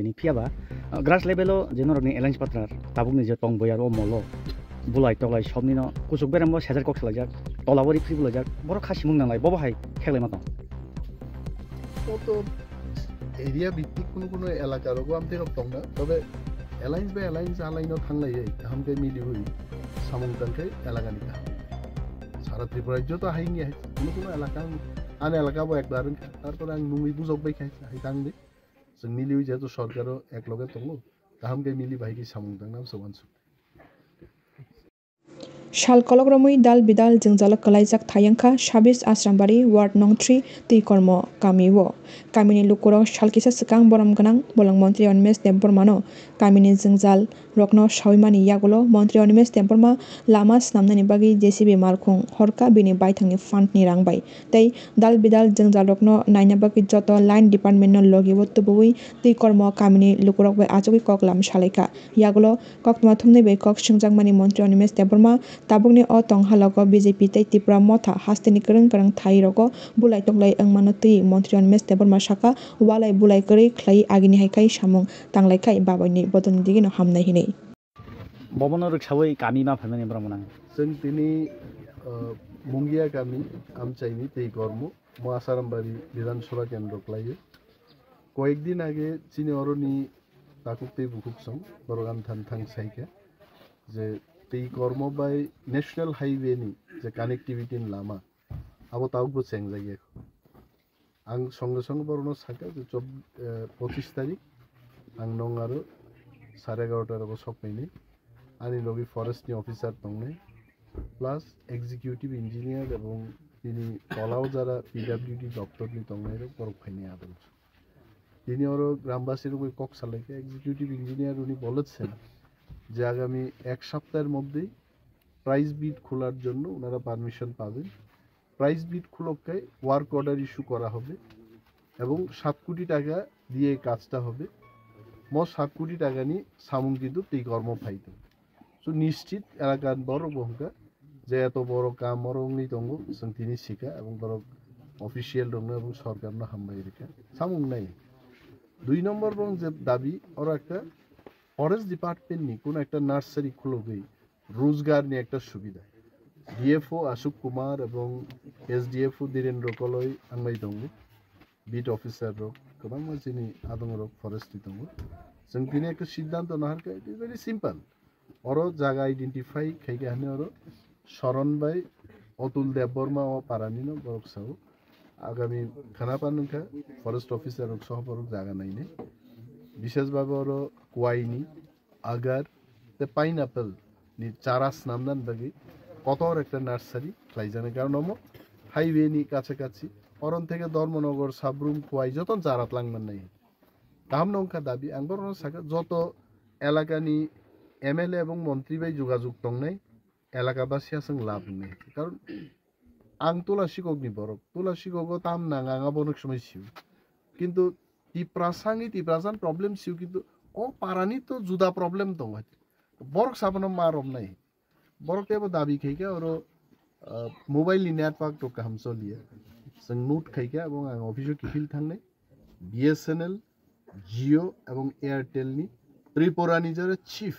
tini phiaba grass level o jenorokni alliance partner tabukni je tong boyar o molo bulai tolai somni no kusuk beram bo sejar kok salajak tolabori free bulajak boro khasi mung nalai bobo hai kheglai matong তো area ভিত্তিক কোনো এলাকারও আমতে রক্তং না তবে alliance বা alliance আলাইনো থাংলাই হামকে মিলি হই সামংতানকে এলাকানি কা সারা ত্রিপুরা রাজ্য তো হাইনি আছে কোনো এলাকা আন এলাকাবো একবার তারপরে আং নুই বুঝকবাই খাইছে হাইতাংদে जों मिली हई जेहेतु सरकारो एक लगे दङ हामके मिली बाहायखि सामंतां नाम सबानसु शालकलग्रमै दाल बिदाल जोंजालक कलाइजाक थायंखा 26 आश्रामबारि वार्ड नं 3 तिकर्म कामिओ कामिनि लुकुरक शालकिसा सिकां बरम गनां बलं मन्त्रि अनिमेश देबबर्मानो कामिनि जोंजाल रकनो सावैमानि यागुलो मन्त्रि अनिमेश देबबर्मा लामा स्नामनानि बागै जेसिबि मालखुं हरका बिनि बायथांनि फान्डनि रांबाय तै दाल बिदाल जोंजाल रकनो नायना बागै जत लाइन डिपार्टमेन्टनो लगिबो तुबुइ तिकर्म कामिनि लुकुरक बाय आजगै ककलाम सालायका यागुलो कक्तमा थुमनै बाय कक सिंजाकमानि मन्त्रि Animesh Debbarma tabukni o tonghalako BJP tei Tripura motha hasteni kereng kereng thai rogo bulai tonglai angmano tui mantri Animesh Deborma saka walai bulai korei khlai agini haikai samung tanglai kai babaini bodoni digino hamnai hinei bobono riksawi kami ma phamani bramana जों दिनै मुंगिया गामि आमचाइनि तै कर्म मो आसारामबारि विधानसभा केन्द्र क्लायो कয়েকদিন আগে চিনি অরনি তাকুকতে বুকুকসং বরগান থান থাং সাইকা যে तै कर्म बाय नेशनल हाईवे नि जे कानेक्टिविटी लामा अब ताउकबो चेंज जायो आं संगे संगे बरनो साका जे 25 तारिख आं नं आरो 11:30 रको सपैनि आनि लगे फरेस्ट नि अफिसार दंनै प्लस एग्जीक्यूटिव इंजिनियर এবং তিনি তলাও যারা পিডব্লিউডি দপ্তর নি দंनै रो बरक फाइनि आदम তিনি আরো গ্রামবাসীর উপর কক সালাইকে এক্সিকিউটিভ ইঞ্জিনিয়ার উনি বলেছেন যে আগামী এক সপ্তাহের মধ্যেই প্রাইস বিড খোলার জন্য ওনারা পারমিশন পাবেন প্রাইস বিড খুলকে ওয়ার্ক অর্ডার ইস্যু করা হবে এবং 7 কোটি টাকা দিয়ে কাজটা হবে মোট 7 কোটি টাকা নিয়ে সামগ্রিক এই কর্ম ফাইতে সো নিশ্চিত এলাকার বড় বহকা যে এত বড় কাম মরংনি দङ जों তিনি শিখা এবং বড় অফিশিয়াল দङ এবং সরকার না হামবাই রেখা সামুং নাই 2 নম্বর বং যে দাবি আর একটা फरेस्ट डिपार्टमेंट नि कोनो एक नार्सारि खुलो गई रोजगार नि एक सुविधा डीएफओ अशोक कुमार एवं एसडीएफओ धीरेन्द्र कलय आंबाय दङ बीट ऑफिसर रो गोबां मानसिनि आदङ रो फरेस्ट नि दङ जों दिनै एक सिद्धांत नाहारका इट इज वेरी सिम्पल अरो जागा आइडेंटिफाई खाइगा हने अरो शरण बाय अतुल देबबर्मा ओ पारानि न बरकसाव आगामी खानापानखा फरेस्ट ऑफिसर रो सहबरक जागा नाइने विशेषভাবে আরো কোয়াইনি আগার তে পাইনাপল নি চারাস নামদান বাকি কতর একটা নার্সারি খাইজানে কারণ ওমো হাইওয়ে নি কাছাকাছি অরন থেকে ধর্মনগর সাবরুম কোয়াই যত চারাত লাংমান নাই কাম নংকা দাবি আংবরন সাকা যত এলাকানি এমএলএ এবং মন্ত্রী বাই যোগাযোগ দং নাই এলাকাবাসী আসং লাভ নেই কারণ আং তুলাসী কগ্নি বরক তুলাসী গগ তাম নাঙা বনক সময় সিউ কিন্তু টিপ্রাসান प्रॉब्लम सिउ किन्तु ओ पारानी तो जुदा प्रॉब्लम दङ बरक साबन मारम नै बरक तेबो दाबी खैका और मोबाइल नेटवर्क तो काम चलिए जों नोट खैका এবং आं अफिसआव किफिल थांनाय बीएसएनएल जियो এবং एयरटेल नि त्रिपुरानि जरे चीफ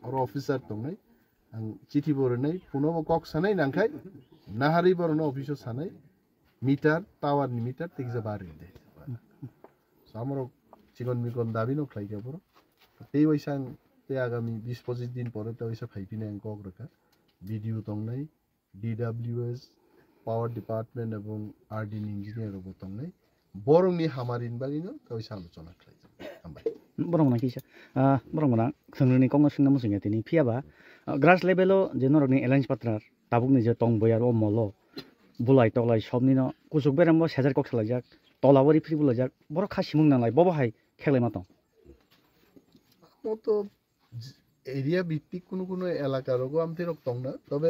और अफिसार दंनाय आं चिठी बरनाय पुनः कक सानाय नांखाय नाहारि बरनो अफिसआव सानाय मिटार टावर नि मिटार तिगजा बारि दे सामरो चिकन मिकन दाबी न फ्लाइका बरो तेई वैसा ते आगामी 20-25 दिन परे ते वैसा फाइपिने अंक अग्रका वीडियो तंगनाय डीडब्ल्यूएस पावर डिपार्टमेंट এবং आरडी इंजिनियर रो तंगनाय बरंनि हामारिन बागिनो ते वैसा आलोचना खालाय हामबाय बरंना किसा बरंना संगनि कंगसिन मुसिंगा तिनि फियाबा ग्रास लेभेलो जेनरकनि एलायन्स पार्टनार ताबुकनि जे तंग बोयार ओ मलो बुलाइ तलाइ सबनि न कुसुक बेरामबो सेजार कक सालायजाक तलाबरि फ्री बुलाजाक बरो खासि मुं नालाय बबो हाय खेलाय मातं মতো এরিয়া ভিত্তিক কোনো এলাকারও আমতে রক্তং না তবে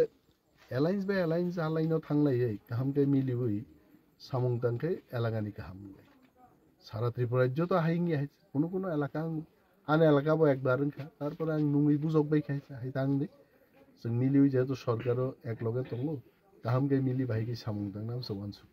অ্যালায়েন্স বা অ্যালায়েন্স আলাইনো থাংলাই হামকে মিলি হই সামংতানকে এলাকানি কাহাম সারা ত্রিপুরা রাজ্য তো হাইনি আছে কোনো এলাকা আন এলাকাবো একবার তারপরে আং নুই বুঝকবাই খাইছে হাইতাংদে जों मिली हई जेहेतु सरकारो एक लगे दङ हामके मिली बाहायखि सामंतां नाम सबानसु